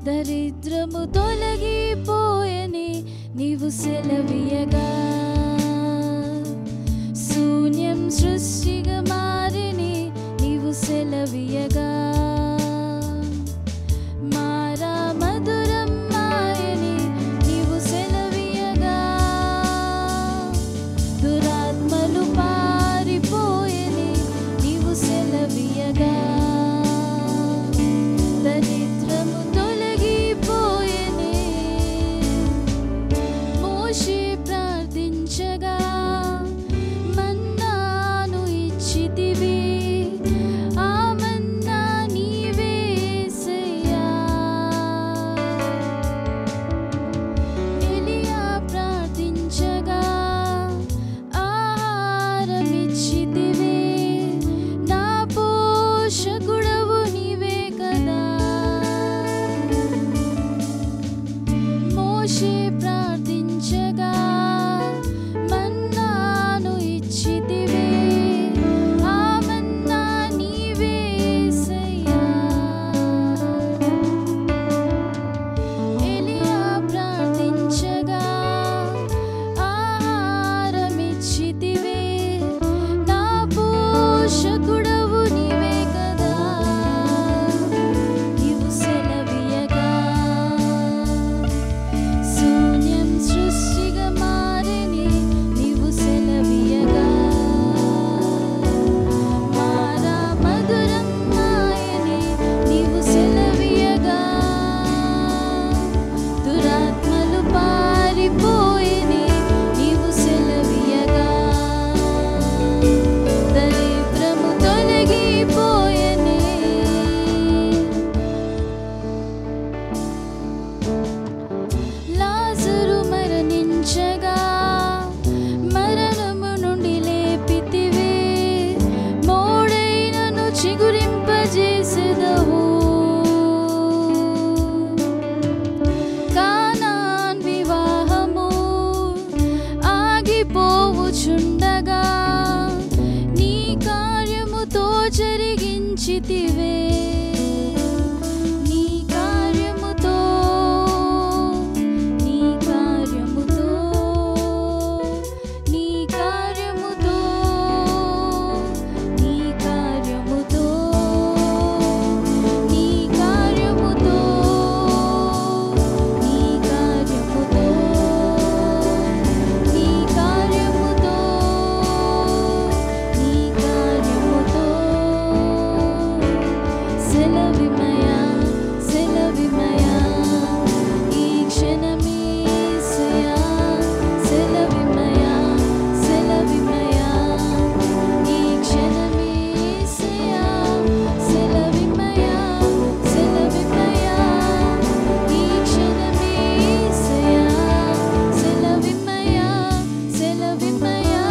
దరిద్రము తొలగిపోయెని నీవు సెలవీయగా, శూన్యం సృష్టిగా మారిని నీవు సెలవీయగా, మారా మధురం మాయని నీవు సెలవీయగా, దురాత్మలు పారిపోయెని నీవు సెలవీయగా, దరిద్రము తొలగిపోయెని. మోషే ప్రార్థించగా మన్నాను ఇచ్చితివి, ఆ మన్నా నీవే యేసయ్యా. ఎలియా ప్రార్థించగా ఆహారమిచ్చితివి, నా పోషకుడవు నీవే కదా. మోషే ప్రార్థించగా మన్నాను ఇచ్చితివి, ఆ మన్నా నీవే యేసయ్యా. ఎలియా ప్రార్థించగా ఆహారమిచ్చితివి, నా పోషకుడవు నీవే కదా. నీవు సెలవీయగా, శూన్యం సృష్టిగా మారిని నీవు సెలవీయగా, మారా మధురం మాయని నీవు సెలవీయగా, దురాత్మలు పారిపోయెని నీవు సెలవీయగా, దరిద్రము తొలగిపోయెని. లాజరు మరణించగా మరణము నుండి లేపితివి, మోడైనను చిగురింపజేసెదవు. కానాన్ వివాహము ఆగిపోవుచుండగా నీ కార్యముతో జరిగించితివే, నీ కార్యముతో, నీ కార్యముతో, నీ కార్యముతో, నీ కార్యముతో, నీ కార్యముతో, నీ కార్యముతో, నీ కార్యముతో, నీ కార్యముతో సెలవిమయా, సెలవిమయా, ఈ క్షణమే యేసయ్యా. సెలవిమయా, సెలవిమయా, ఈ క్షణమే యేసయ్యా. సెలవిమయా, సెలవిమయా, ఈ క్షణమే యేసయ్యా. సెలవిమయా, సెలవిమయా,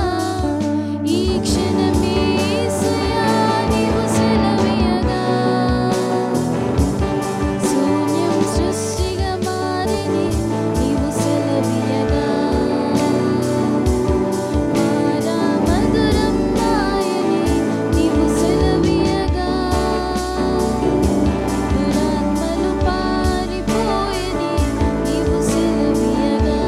ఈ క్షణమే యేసయ్యా. నీవు సెలవీయగా, శూన్యం సృష్టిగా మారిని నీవు సెలవీయగా, మారా మధురం మాయని నీవు సెలవీయగా, దురాత్మలు పారిపోయెని నీవు సెలవీయగా,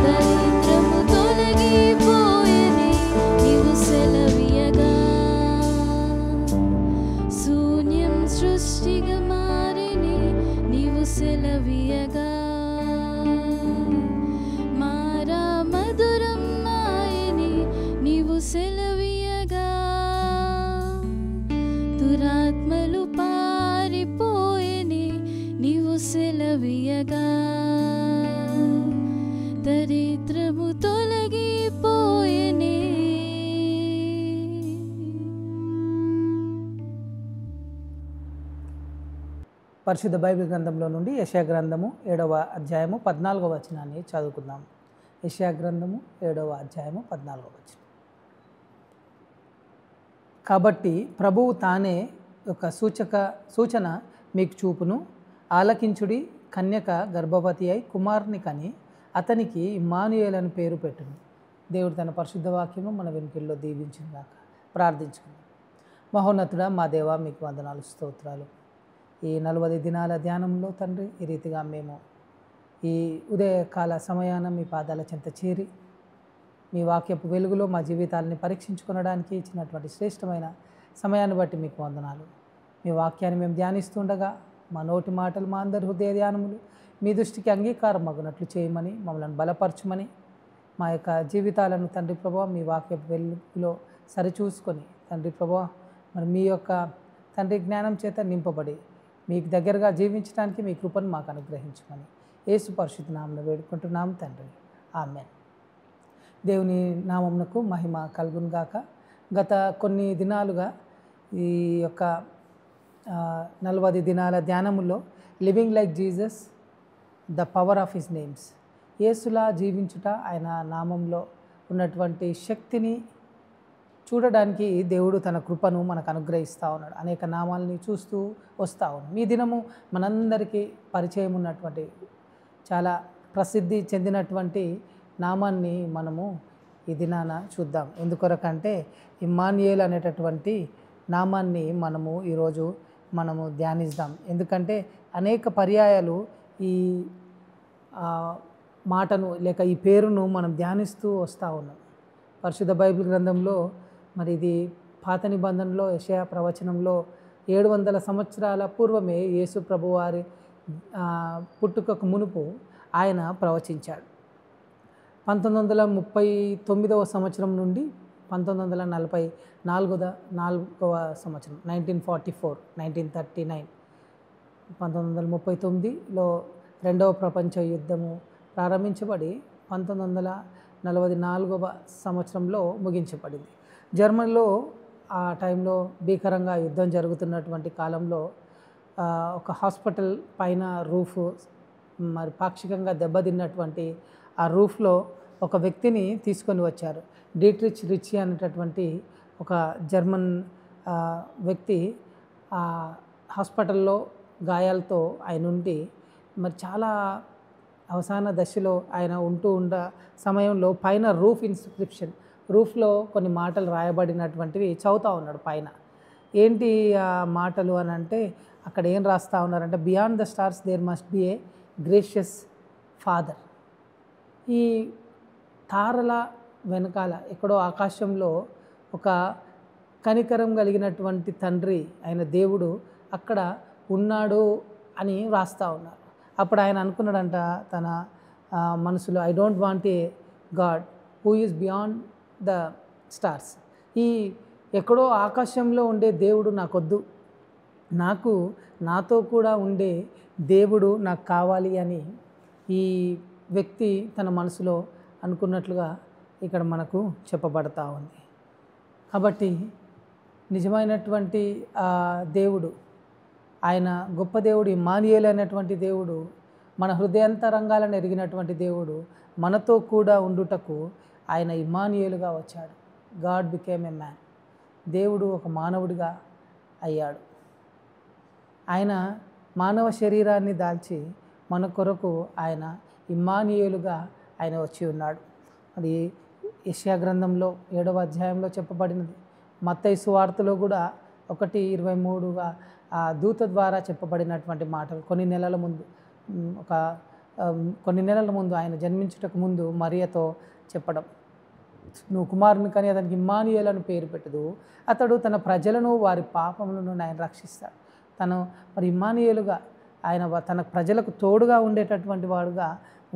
దరిద్రము తొలగిపోయెని నీవు సెలవీయగా, శూన్యం సృష్టిగా మారిని నీవు సెలవీయగా, మారా మధురం మాయని నీవు సెలవీయగా, దురాత్మలు పారిపోయెని నీవు సెలవీయగా, దరిద్రము తొలగిపోయెని. పరిశుద్ధ బైబిల్ గ్రంథంలో నుండి యెషయా గ్రంథము 7వ అధ్యాయము 14వ వచనాన్ని చదువుకుందాం. యెషయా గ్రంథము 7వ అధ్యాయము 14వ వచనం. కాబట్టి ప్రభువు తానే ఒక సూచన మీకు చూపును, ఆలకించుడి, కన్యక గర్భవతి అయి కుమారుని కని అతనికి ఇమ్మానుయేలు అని పేరు పెట్టును. దేవుడు తన పరిశుద్ధ వాక్యము మన వెనుకల్లో దీవించుగాక. ప్రార్థించుకుందాం. మహోన్నతుడా మా దేవా, మీకు వందనాలు, స్తోత్రాలు. ఈ ఈ 40 దినాల ధ్యానంలో తండ్రి ఈ రీతిగా మేము ఈ ఉదయకాల సమయాన మీ పాదాల చెంత చేరి మీ వాక్యపు వెలుగులో మా జీవితాలని పరీక్షించుకొనడానికి ఇచ్చినటువంటి శ్రేష్టమైన సమయాన్ని బట్టి మీకు వందనాలు. మీ వాక్యాన్ని మేము ధ్యానిస్తుండగా మా నోటి మాటలు, మా అందరి హృదయ ధ్యానములు మీ దృష్టికి అంగీకారం మగునట్లు చేయమని, మమ్మల్ని బలపరచమని, మా యొక్క జీవితాలను తండ్రి ప్రభువా మీ వాక్యపు వెలుగులో సరిచూసుకొని తండ్రి ప్రభువా మరి మీ యొక్క తండ్రి జ్ఞానం చేత నింపబడి మీకు దగ్గరగా జీవించడానికి మీ కృపను మాకు అనుగ్రహించమని యేసు పరిశుద్ధ నామమున వేడుకుంటున్నాం తండ్రి. ఆమేన్. దేవుని నామమునకు మహిమ కలుగును గాక. గత కొన్ని దినాలుగా ఈ యొక్క 40 దినాల ధ్యానములో living like Jesus, the power of his names, యేసులా జీవించుట, ఆయన నామంలో ఉన్నటువంటి శక్తిని చూడడానికి దేవుడు తన కృపను మనకు అనుగ్రహిస్తూ ఉన్నాడు. అనేక నామాలని చూస్తూ వస్తూ ఉన్నాం. ఈ దినము మనందరికీ పరిచయం ఉన్నటువంటి చాలా ప్రసిద్ధి చెందినటువంటి నామాన్ని మనము ఈ దినాన చూద్దాం. ఎందుకొరకంటే ఇమ్మానుయేల్ అనేటటువంటి నామాన్ని ఈరోజు మనము ధ్యానిద్దాం. ఎందుకంటే అనేక పర్యాయాలు ఈ మాటను లేక ఈ పేరును మనం ధ్యానిస్తూ వస్తూ ఉన్నాం. పరిశుద్ధ బైబిల్ గ్రంథంలో మరి ఇది పాత నిబంధనలో యెషయా ప్రవచనంలో 700 సంవత్సరాల పూర్వమే యేసు ప్రభువారి పుట్టుకకు మునుపు ఆయన ప్రవచించాడు. 1939వ సంవత్సరం నుండి 1944వ సంవత్సరం 1939 1939లో రెండవ ప్రపంచ యుద్ధము ప్రారంభించబడి 1944వ సంవత్సరంలో ముగించబడింది. జర్మనీలో ఆ టైంలో భీకరంగా యుద్ధం జరుగుతున్నటువంటి కాలంలో ఒక హాస్పిటల్ పైన రూఫ్ మరి పాక్షికంగా దెబ్బతిన్నటువంటి ఆ రూఫ్లో ఒక వ్యక్తిని తీసుకొని వచ్చారు. డీట్రిచ్ రిచీ అనేటటువంటి ఒక జర్మన్ వ్యక్తి ఆ హాస్పిటల్లో గాయాలతో ఆయన ఉండి మరి చాలా అవసాన దశలో ఆయన ఉండ సమయంలో పైన రూఫ్ ఇన్స్క్రిప్షన్, రూఫ్లో కొన్ని మాటలు రాయబడినటువంటివి చదువుతూ ఉన్నాడు పైన. ఏంటి ఆ మాటలు అని అంటే అక్కడ ఏం రాస్తూ ఉన్నారంటే, beyond the stars there must be a gracious father. ఈ తారల వెనకాల ఎక్కడో ఆకాశంలో ఒక కనికరం కలిగినటువంటి తండ్రి అయిన దేవుడు అక్కడ ఉన్నాడు అని రాస్తూ ఉన్నారు. అప్పుడు ఆయన అనుకున్నాడంట తన మనసులో, I don't want a God who is beyond the stars. ఈ ఎక్కడో ఆకాశంలో ఉండే దేవుడు నాకొద్దు, నాతో కూడా ఉండే దేవుడు నాకు కావాలి అని ఈ వ్యక్తి తన మనసులో అనుకున్నట్లుగా ఇక్కడ మనకు చెప్పబడతా ఉంది. కాబట్టి నిజమైనటువంటి దేవుడు, ఆయన గొప్ప దేవుడు, ఇమ్మానుయేల్ అనేటువంటి దేవుడు, మన హృదయాంతరంగాలను ఎరిగినటువంటి దేవుడు, మనతో కూడా ఉండుటకు ఆయన ఇమ్మానుయేలుగా వచ్చాడు. God became a man. దేవుడు ఒక మానవుడిగా అయ్యాడు. ఆయన మానవ శరీరాన్ని దాల్చి మన కొరకు ఆయన ఇమ్మానుయేలుగా ఆయన వచ్చి ఉన్నాడు. అది యెషయా గ్రంథంలో 7వ అధ్యాయంలో చెప్పబడినది. మత్తయి సువార్తలో కూడా 1:23గా ఆ దూత ద్వారా చెప్పబడినటువంటి మాటలు. కొన్ని నెలల ముందు ఆయన జన్మించుటకు ముందు మరియతో చెప్పడం, నువ్వు కుమారుని కానీ అతనికి ఇమ్మానుయేల్ అని పేరు పెట్టదు, అతడు తన ప్రజలను వారి పాపములను ఆయన రక్షిస్తాడు. తను మరి ఇమ్మానుయేలుగా ఆయన తన ప్రజలకు తోడుగా ఉండేటటువంటి వాడుగా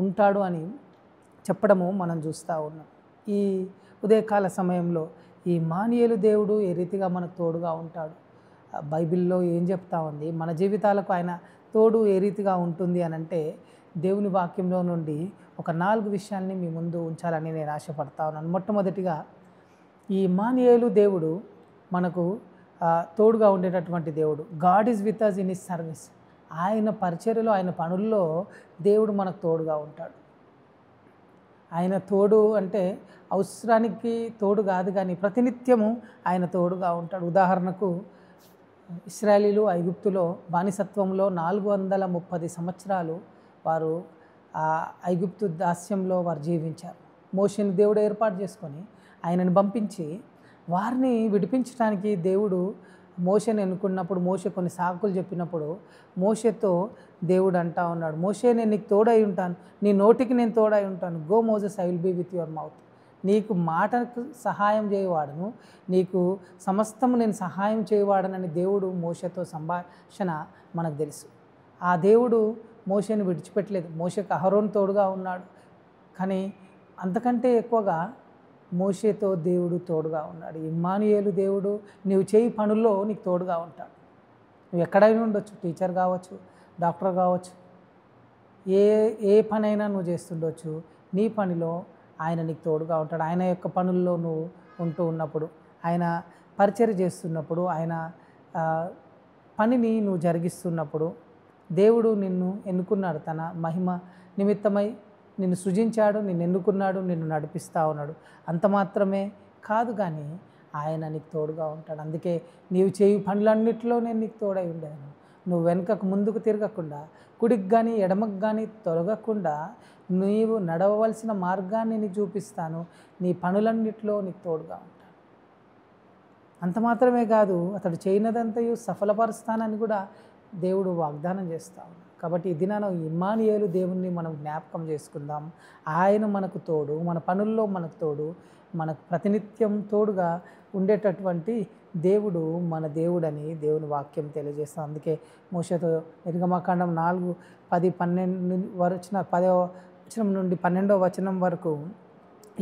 ఉంటాడు అని చెప్పడము మనం చూస్తూ ఉన్నాం. ఈ ఉదయకాల సమయంలో ఈ ఇమ్మానుయేలు దేవుడు ఏ రీతిగా మనకు తోడుగా ఉంటాడు, బైబిల్లో ఏం చెప్తా ఉంది, మన జీవితాలకు ఆయన తోడు ఏ రీతిగా ఉంటుంది అని అంటే దేవుని వాక్యంలో నుండి ఒక 4 విషయాల్ని మీ ముందు ఉంచాలని నేను ఆశపడతా ఉన్నాను. మొట్టమొదటిగా ఈ ఇమ్మానుయేలు దేవుడు మనకు తోడుగా ఉండేటటువంటి దేవుడు. God is with us in his service. ఆయన పరిచర్యలో, ఆయన పనుల్లో దేవుడు మనకు తోడుగా ఉంటాడు. ఆయన తోడు అంటే అవసరానికి తోడు కాదు కానీ ప్రతినిత్యము ఆయన తోడుగా ఉంటాడు. ఉదాహరణకు ఇశ్రాయేలీలు ఐగుప్తులో బానిసత్వంలో 430 సంవత్సరాలు వారు ఐగుప్తు దాస్యంలో వారు జీవించారు. మోషేని దేవుడు ఏర్పాటు చేసుకొని ఆయనను పంపించి వారిని విడిపించడానికి దేవుడు మోషేని ఎన్నుకున్నప్పుడు మోషే కొన్ని సాకులు చెప్పినప్పుడు మోషేతో దేవుడు అంటా ఉన్నాడు, మోషే నేను నీకు తోడై ఉంటాను, నీ నోటికి నేను తోడై ఉంటాను. Go Moses, I will be with your mouth. నీకు మాటకు సహాయం చేయవాడను, నీకు సమస్తము నేను సహాయం చేయవాడనని దేవుడు మోషేతో సంభాషణ మనకు తెలుసు. ఆ దేవుడు మోషేని విడిచిపెట్టలేదు. మోషేకు అహరోను తోడుగా ఉన్నాడు, కానీ అంతకంటే ఎక్కువగా మోషేతో దేవుడు తోడుగా ఉన్నాడు. ఇమ్మానుయేలు దేవుడు నీవు చేయి పనుల్లో నీకు తోడుగా ఉంటాడు. నువ్వు ఎక్కడైనా ఉండొచ్చు, టీచర్ కావచ్చు, డాక్టర్ కావచ్చు, ఏ పనైనా నువ్వు చేస్తుండొచ్చు, నీ పనిలో ఆయన నీకు తోడుగా ఉంటాడు. ఆయన యొక్క పనుల్లో నువ్వు ఉంటూ ఉన్నప్పుడు, ఆయన పరిచర్య చేస్తున్నప్పుడు, ఆయన పనిని నువ్వు జరిగిస్తున్నప్పుడు దేవుడు నిన్ను ఎన్నుకున్నాడు. తన మహిమ నిమిత్తమై నిన్ను సృజించాడు, నిన్ను ఎన్నుకున్నాడు, నిన్ను నడిపిస్తూ ఉన్నాడు. అంత మాత్రమే కాదు, కానీ ఆయన నీకు తోడుగా ఉంటాడు. అందుకే నీవు చేయు పనులన్నిటిలో నేను నీకు తోడై ఉండేను. నువ్వు వెనుకకు ముందుకు తిరగకుండా, కుడికి కానీ ఎడమకు కానీ తొలగకుండా నీవు నడవవలసిన మార్గాన్ని నీకు చూపిస్తాను. నీ పనులన్నిటిలో నీకు తోడుగా ఉంటాను. అంత మాత్రమే కాదు, అతడు చేయనదంతయు సఫలపరుస్తానని కూడా దేవుడు వాగ్దానం చేస్తా ఉన్నాడు. కాబట్టి ఈ దినాన ఇమ్మానుయేలు దేవుణ్ణి మనం జ్ఞాపకం చేసుకుందాం. ఆయన మనకు తోడు, మన పనుల్లో మనకు తోడు, మనకు ప్రతినిత్యం తోడుగా ఉండేటటువంటి దేవుడు మన దేవుడని దేవుని వాక్యం తెలియజేస్తాం. అందుకే మోషేతో నిర్గమకాండం 4, 10, 12 వచ్చిన 10వ వచనం నుండి 12వ వచనం వరకు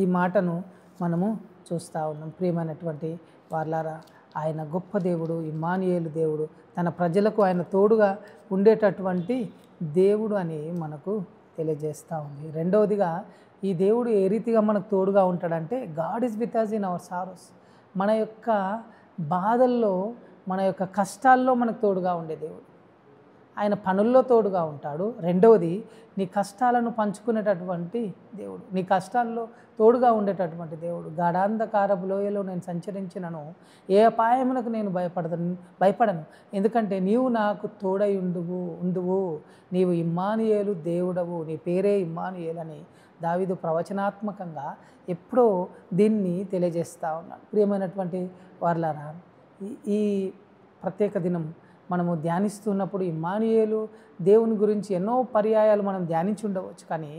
ఈ మాటను మనము చూస్తూ ఉన్నాం. ప్రియమైనటువంటి వార్లారా, ఆయన గొప్ప దేవుడు, ఇమ్మానుయేలు దేవుడు, తన ప్రజలకు ఆయన తోడుగా ఉండేటటువంటి దేవుడు అని మనకు తెలియజేస్తూ ఉంది. రెండవదిగా, ఈ దేవుడు ఏ రీతిగా మనకు తోడుగా ఉంటాడంటే, God is with us in our sorrows. మన యొక్క బాధల్లో, మన యొక్క కష్టాల్లో మనకు తోడుగా ఉండే దేవుడు. ఆయన పనుల్లో తోడుగా ఉంటాడు. రెండవది, నీ కష్టాలను పంచుకునేటటువంటి దేవుడు, నీ కష్టాల్లో తోడుగా ఉండేటటువంటి దేవుడు. గాఢాంధకారపు లోయలో నేను సంచరించినను ఏ అపాయమునకు నేను భయపడను, ఎందుకంటే నీవు నాకు తోడై ఉండువు, నీవు ఇమ్మానుయేలు దేవుడవు, నీ పేరే ఇమ్మానుయేలు అని దావీదు ప్రవచనాత్మకంగా ఎప్పుడో దీన్ని తెలియజేస్తూ ఉన్నాడు. ప్రియమైనటువంటి వార్లారా, ఈ ప్రత్యేక దినం మనము ధ్యానిస్తున్నప్పుడు ఇమ్మానుయేలు దేవుని గురించి ఎన్నో పర్యాయాలు మనం ధ్యానించి ఉండవచ్చు, కానీ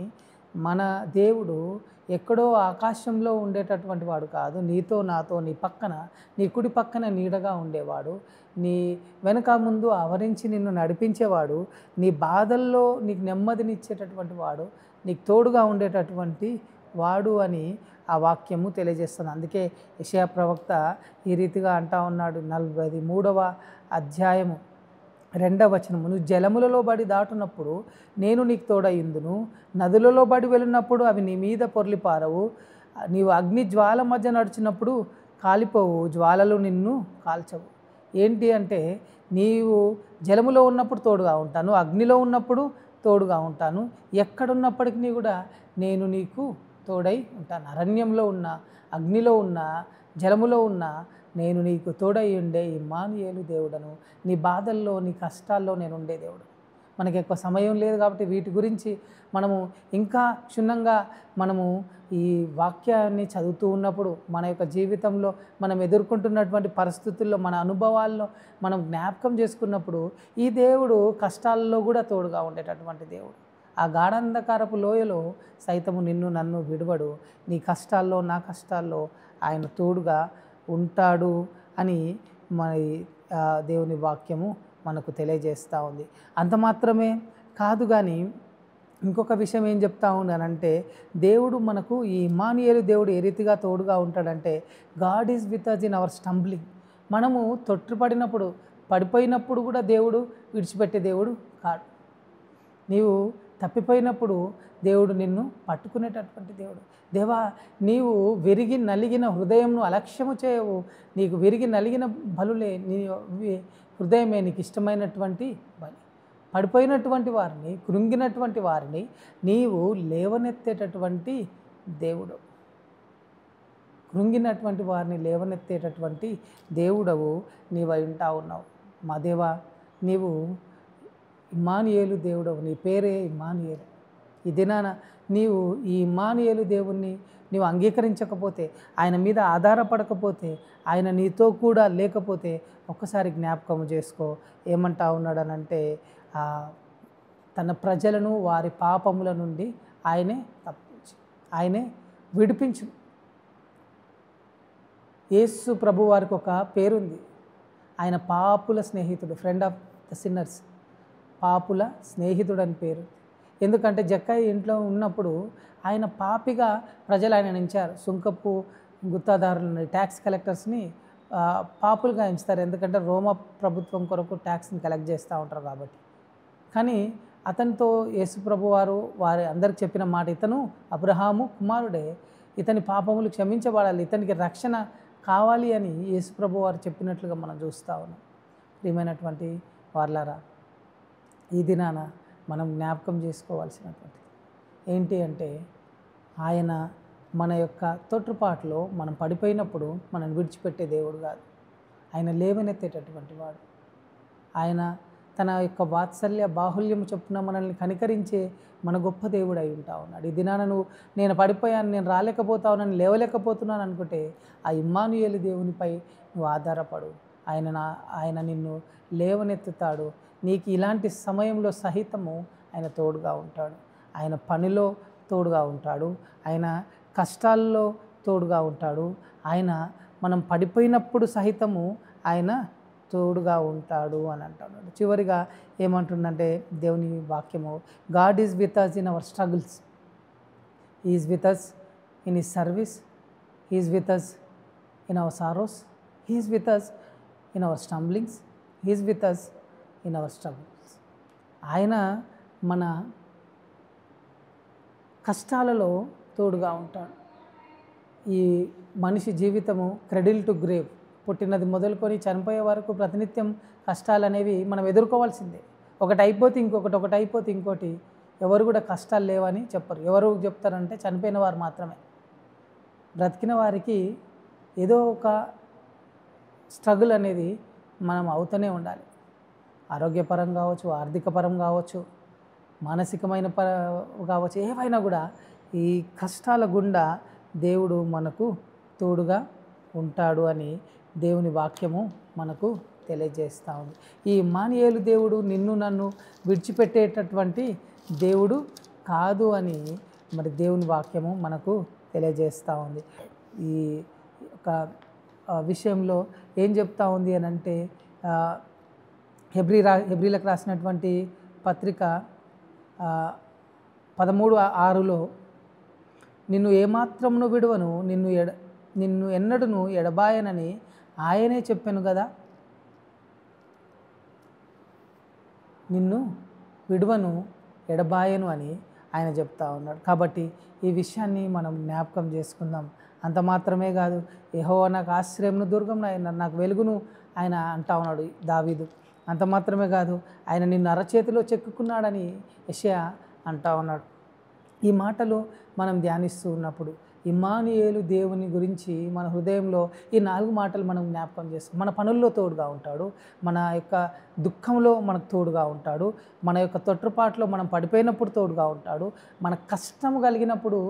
మన దేవుడు ఎక్కడో ఆకాశంలో ఉండేటటువంటి వాడు కాదు. నీతో నాతో నీ పక్కన, నీ కుడి పక్కన నీడగా ఉండేవాడు, నీ వెనక ముందు ఆవరించి నిన్ను నడిపించేవాడు, నీ బాధల్లో నీకు నెమ్మదినిచ్చేటటువంటి వాడు, నీకు తోడుగా ఉండేటటువంటి వాడు అని ఆ వాక్యము తెలియజేస్తుంది. అందుకే యెషయా ప్రవక్త ఈ రీతిగా అంటా ఉన్నాడు, 43వ అధ్యాయము 2వ వచనము, నువ్వు జలములలో బడి దాటునప్పుడు నేను నీకు తోడయిందును, నదులలో బడి వెళ్ళినప్పుడు అవి నీ మీద పొర్లిపారవు, నీవు అగ్ని జ్వాల మధ్య నడిచినప్పుడు కాలిపోవు, జ్వాలలు నిన్ను కాల్చవు. ఏంటి అంటే, నీవు జలములో ఉన్నప్పుడు తోడుగా ఉంటాను, అగ్నిలో ఉన్నప్పుడు తోడుగా ఉంటాను, ఎక్కడున్నప్పటికీ కూడా నేను నీకు తోడై ఉంటాను. అరణ్యంలో ఉన్న, అగ్నిలో ఉన్న, జలములో ఉన్న నేను నీకు తోడై ఉండే ఇమ్మానుయేలు దేవుడను, నీ బాధల్లో, నీ కష్టాల్లో నేను ఉండే దేవుడు. మనకి ఎక్కువ సమయం లేదు కాబట్టి వీటి గురించి మనము ఇంకా క్షుణ్ణంగా మనము ఈ వాక్యాన్ని చదువుతూ ఉన్నప్పుడు మన యొక్క జీవితంలో మనం ఎదుర్కొంటున్నటువంటి పరిస్థితుల్లో, మన అనుభవాల్లో మనం జ్ఞాపకం చేసుకున్నప్పుడు ఈ దేవుడు కష్టాల్లో కూడా తోడుగా ఉండేటటువంటి దేవుడు. ఆ గాఢాంధకారపు లోయలో సైతము నిన్ను నన్ను విడువడు, నీ కష్టాల్లో నా కష్టాల్లో ఆయన తోడుగా ఉంటాడు అని మరి దేవుని వాక్యము మనకు తెలియజేస్తూ ఉంది. అంత మాత్రమే కాదు, కానీ ఇంకొక విషయం ఏం చెప్తా ఉన్నానంటే, దేవుడు మనకు ఈ ఇమ్మానుయేలు దేవుడు ఏ రీతిగా తోడుగా ఉంటాడంటే, God is with us in our stumbling. మనము తొట్టుపడినప్పుడు, పడిపోయినప్పుడు కూడా దేవుడు విడిచిపెట్టే దేవుడు కాదు. నీవు తప్పిపోయినప్పుడు దేవుడు నిన్ను పట్టుకునేటటువంటి దేవుడు. దేవా, నీవు విరిగి నలిగిన హృదయంను అలక్ష్యము చేయవు, నీకు విరిగి నలిగిన బలులే నీ హృదయమే నీకు ఇష్టమైనటువంటి బలి. పడిపోయినటువంటి వారిని, కృంగినటువంటి వారిని నీవు లేవనెత్తేటటువంటి దేవుడు. కృంగినటువంటి వారిని లేవనెత్తేటటువంటి దేవుడవు నీవై ఉంటా ఉన్నావు. మా దేవా, నీవు ఇమ్మానుయేలు దేవుడవు, నీ పేరే ఇమ్మానుయేలు. ఈ దినాన నీవు ఈ ఇమ్మానుయేలు దేవుణ్ణి నీవు అంగీకరించకపోతే, ఆయన మీద ఆధారపడకపోతే, ఆయన నీతో కూడా లేకపోతే ఒక్కసారి జ్ఞాపకం చేసుకో. ఏమంటా ఉన్నాడనంటే తన ప్రజలను వారి పాపముల నుండి ఆయనే తప్పించు, ఆయనే విడిపించు. యేసు ప్రభు వారికి ఒక పేరుంది, ఆయన పాపుల స్నేహితుడు, ఫ్రెండ్ ఆఫ్ ద సిన్నర్స్, పాపుల స్నేహితుడు అని పేరు. ఎందుకంటే జక్కయ్య ఇంట్లో ఉన్నప్పుడు ఆయన పాపిగా ప్రజలు ఆయన ఎంచారు. సుంకపు గుత్తాదారులని, ట్యాక్స్ కలెక్టర్స్ని పాపులుగా ఎంచుతారు. ఎందుకంటే రోమా ప్రభుత్వం కొరకు ట్యాక్స్ని కలెక్ట్ చేస్తూ ఉంటారు కాబట్టి. కానీ అతనితో యేసుప్రభు వారి అందరికి చెప్పిన మాట, ఇతను అబ్రహాము కుమారుడే, ఇతని పాపములు క్షమించబడాలి, ఇతనికి రక్షణ కావాలి అని యేసుప్రభు వారు చెప్పినట్లుగా మనం చూస్తూ ఉన్నాం. ప్రియమైనటువంటి వార్లారా, ఈ దినాన మనం జ్ఞాపకం చేసుకోవాల్సినటువంటిది ఏంటి అంటే, ఆయన మన యొక్క తొట్టుపాటులో మనం పడిపోయినప్పుడు మనం విడిచిపెట్టే దేవుడు కాదు, ఆయన లేవనెత్తేటటువంటి వాడు. ఆయన తన యొక్క వాత్సల్య బాహుల్యం చొప్పున మనల్ని కనికరించే మన గొప్ప దేవుడు అయి ఉంటా ఉన్నాడు. ఈ దినాన నేను పడిపోయాను, నేను రాలేకపోతా ఉన్నాను, లేవలేకపోతున్నాను అనుకుంటే ఆ ఇమ్మానుయేలు దేవునిపై నువ్వు ఆధారపడు. ఆయన నిన్ను లేవనెత్తుతాడు. నీకు ఇలాంటి సమయంలో సహితము ఆయన తోడుగా ఉంటాడు. ఆయన పనిలో తోడుగా ఉంటాడు, ఆయన కష్టాల్లో తోడుగా ఉంటాడు, ఆయన మనం పడిపోయినప్పుడు సహితము ఆయన తోడుగా ఉంటాడు అని అంటున్నాడు. చివరిగా ఏమంటుందంటే దేవుని వాక్యము, God is with us in our struggles, he is with us in his service, he is with us in our sorrows, he is with us in our stumblings, he is with us in our struggles. ఆయన మన కష్టాలలో తోడుగా ఉంటాడు. ఈ మనిషి జీవితము cradle to grave, పుట్టినది మొదలుకొని చనిపోయే వరకు ప్రతినిత్యం కష్టాలు అనేవి మనం ఎదుర్కోవాల్సిందే. ఒకటి అయిపోతే ఇంకొకటి, ఒకటి అయిపోతే ఇంకోటి. ఎవరు కూడా కష్టాలు లేవని చెప్పరు. ఎవరు చెప్తారంటే చనిపోయిన వారు మాత్రమే. బ్రతికిన వారికి ఏదో ఒక స్ట్రగుల్ అనేది మనం అవుతూనే ఉండాలి. ఆరోగ్యపరం కావచ్చు, ఆర్థిక పరం కావచ్చు, మానసికమైన కావచ్చు, ఏవైనా కూడా ఈ కష్టాల గుండా దేవుడు మనకు తోడుగా ఉంటాడు అని దేవుని వాక్యము మనకు తెలియజేస్తూ ఉంది. ఈ ఇమ్మానుయేలు దేవుడు నిన్ను నన్ను విడిచిపెట్టేటటువంటి దేవుడు కాదు అని మరి దేవుని వాక్యము మనకు తెలియజేస్తూ ఉంది. ఈ ఒక విషయంలో ఏం చెప్తా ఉంది అని అంటే, హెబ్రీలకు రాసినటువంటి పత్రిక 13:6లో, నిన్ను ఏమాత్రమును విడువను, నిన్ను ఎన్నడూను ఎడబాయనని ఆయనే చెప్పాను కదా, నిన్ను విడువను ఎడబాయను అని ఆయన చెప్తా ఉన్నాడు. కాబట్టి ఈ విషయాన్ని మనం జ్ఞాపకం చేసుకుందాం. అంత మాత్రమే కాదు, యెహోవా నాకు ఆశ్రయమును దుర్గం, నాకు వెలుగును ఆయన అంటా ఉన్నాడు దావీదు. అంత మాత్రమే కాదు, ఆయన నిన్ను అరచేతిలో చెక్కుకున్నాడని యెషయా అంటా ఉన్నాడు. ఈ మాటలు మనం ధ్యానిస్తూ ఉన్నప్పుడు ఇమ్మానుయేలు దేవుని గురించి మన హృదయంలో ఈ 4 మాటలు మనం జ్ఞాపకం చేస్తాం. మన పనుల్లో తోడుగా ఉంటాడు, మన యొక్క దుఃఖంలో మనకు తోడుగా ఉంటాడు, మన యొక్క తొట్టుపాటులో మనం పడిపోయినప్పుడు తోడుగా ఉంటాడు, మన కష్టం కలిగినప్పుడు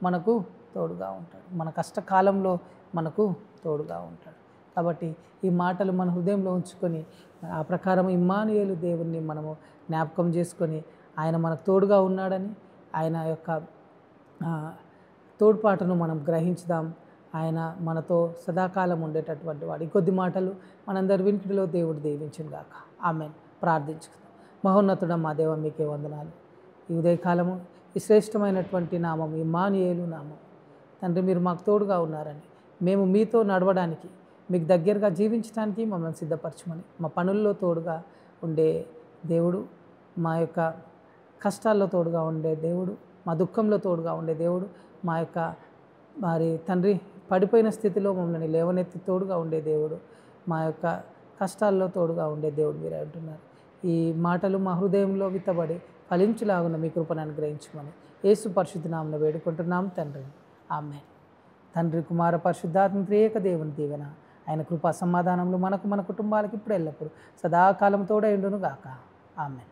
మనకు తోడుగా ఉంటాడు, మన కష్టకాలంలో మనకు తోడుగా ఉంటాడు. కాబట్టి ఈ మాటలు మన హృదయంలో ఉంచుకొని ఆ ప్రకారం ఇమ్మానుయేలు దేవుణ్ణి మనము జ్ఞాపకం చేసుకొని ఆయన మనకు తోడుగా ఉన్నాడని ఆయన యొక్క తోడ్పాటును మనం గ్రహించుదాం. ఆయన మనతో సదాకాలం ఉండేటటువంటి వాడు. ఈ కొద్ది మాటలు మనందరి వినికిడిలో దేవుడు దీవించును గాక. ఆమేన్. ప్రార్థించుకుందాం. మహోన్నతుడ మా దేవ, మీకే వందనాలు. ఈ ఉదయకాలము ఈ శ్రేష్టమైనటువంటి నామం ఇమ్మానుయేలు నామం. తండ్రి, మీరు మాకు తోడుగా ఉన్నారని, మేము మీతో నడవడానికి, మీకు దగ్గరగా జీవించడానికి మమ్మల్ని సిద్ధపరచమని, మా పనుల్లో తోడుగా ఉండే దేవుడు, మా యొక్క కష్టాల్లో తోడుగా ఉండే దేవుడు, మా దుఃఖంలో తోడుగా ఉండే దేవుడు, మా యొక్క మరి తండ్రి పడిపోయిన స్థితిలో మమ్మల్ని లేవనెత్తి తోడుగా ఉండే దేవుడు, మా యొక్క కష్టాల్లో తోడుగా ఉండే దేవుడు మీరే అంటున్నారు. ఈ మాటలు మా హృదయంలో విత్తబడి ఫలించులాగున మీ కృపను అనుగ్రహించమని యేసు పరిశుద్ధ నామమున వేడుకుంటున్నాం తండ్రి. ఆమేన్. తండ్రి, కుమార, పరిశుద్ధాత్మ త్రియేక దేవుని దీవెన, ఆయన కృపా సమాధానములు మనకు, మన కుటుంబాలకు ఇప్పుడు ఎల్లప్పుడు సదాకాలం తోడై ఉండును గాక. ఆమేన్.